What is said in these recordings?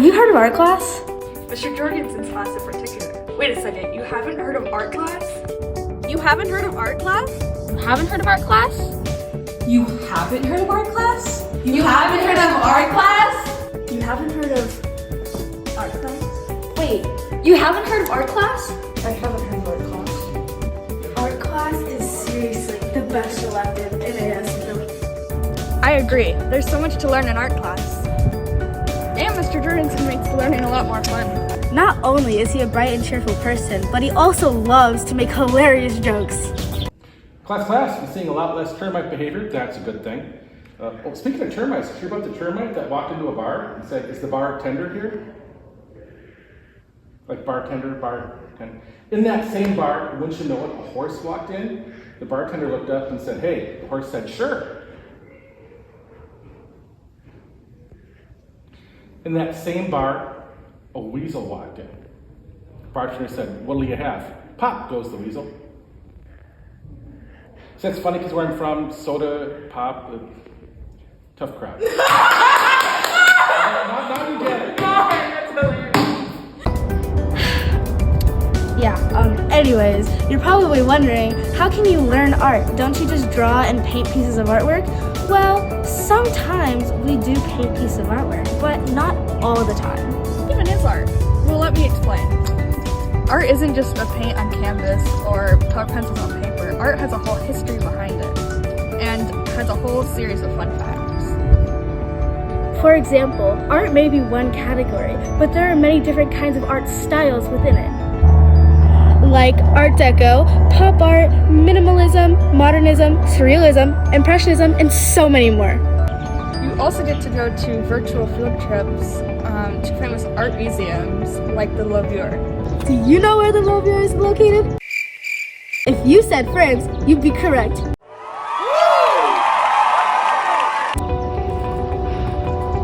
Have you heard of art class? Mr. Jorgensen's class in particular. Wait a second, you haven't heard of art class? You haven't heard of art class? You haven't heard of art class? You haven't heard of art class? You haven't heard of art class? You haven't heard of art class? Wait, you haven't heard of art class? I haven't heard of art class. Art class is seriously the best elective in ASU. I agree. There's so much to learn in art class. And Mr. Jorgensen makes learning a lot more fun. Not only is he a bright and cheerful person, but he also loves to make hilarious jokes. Class, we're seeing a lot less termite behavior. That's a good thing. Speaking of termites, did you hear about the termite that walked into a bar and said, "Is the bartender here?" Like bartender. In that same bar, wouldn't you know it, a horse walked in. The bartender looked up and said, "Hey." The horse said, "Sure." In that same bar, a weasel walked in. The bartender said, "What'll you have?" "Pop," goes the weasel. So that's funny because where I'm from, soda, pop, tough crowd. Now you get it. Anyways, you're probably wondering, how can you learn art? Don't you just draw and paint pieces of artwork? Well, sometimes we do paint pieces of artwork, but not all the time. Even is art. Well, let me explain. Art isn't just a paint on canvas or chalk pencils on paper. Art has a whole history behind it and has a whole series of fun facts. For example, art may be one category, but there are many different kinds of art styles within it. Like Art Deco, pop art, minimalism, modernism, surrealism, impressionism, and so many more. You also get to go to virtual field trips to famous art museums like the Louvre. Do you know where the Louvre is located? If you said France, you'd be correct.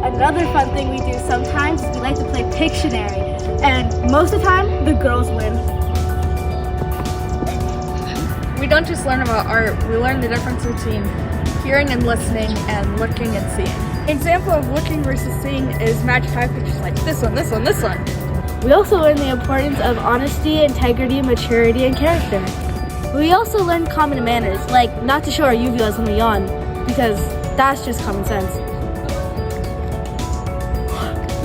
Another fun thing we do sometimes is we like to play Pictionary, and most of the time, the girls win. We don't just learn about art, we learn the difference between hearing and listening and looking and seeing. An example of looking versus seeing is match 5 pictures like this one, this one, this one. We also learn the importance of honesty, integrity, maturity, and character. We also learn common manners, like not to show our uvulas when we yawn, because that's just common sense.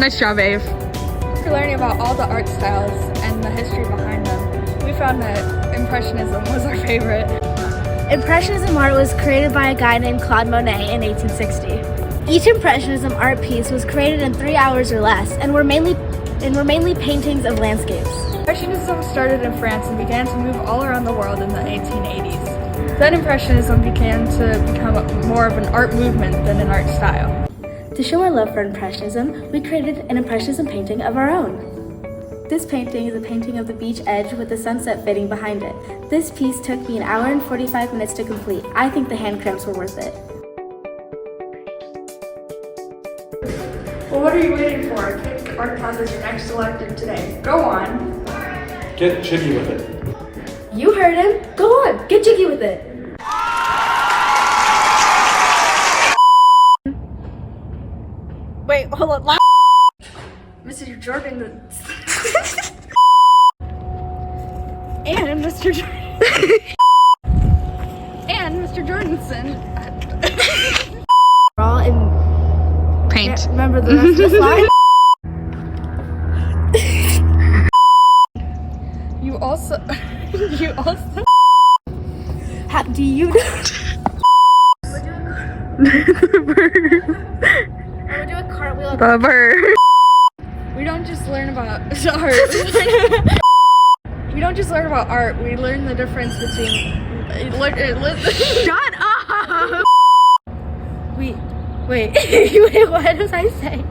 Nice job, Ave. After learning about all the art styles and the history behind them, we found that Impressionism was our favorite. Impressionism art was created by a guy named Claude Monet in 1860. Each Impressionism art piece was created in 3 hours or less, and were mainly paintings of landscapes. Impressionism started in France and began to move all around the world in the 1880s. Then Impressionism began to become more of an art movement than an art style. To show our love for Impressionism, we created an Impressionism painting of our own. This painting is a painting of the beach edge with the sunset fading behind it. This piece took me 1 hour and 45 minutes to complete. I think the hand cramps were worth it. Well, what are you waiting for? Pick art class as your next elective today. Go on. Get jiggy with it. You heard him. Go on, get jiggy with it. Wait, hold on. Mr. Jordan. And Mr. and Mr. Jorgensen. All in Paint. Remember the rest of the slide? You also. Do you know? We'll do a cartwheel. The bird. We don't just learn about art. We don't just learn about art. We learn the difference between. Shut up! Wait. Wait, what did I say?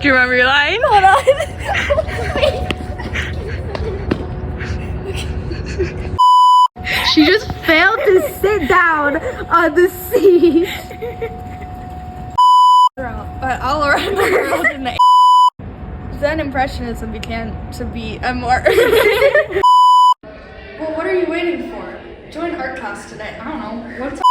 Do you remember your line? Hold on. She just failed to sit down on the seat. But all around the world in the Then Impressionism began to be a more Well, what are you waiting for? join art class today. I don't know. What's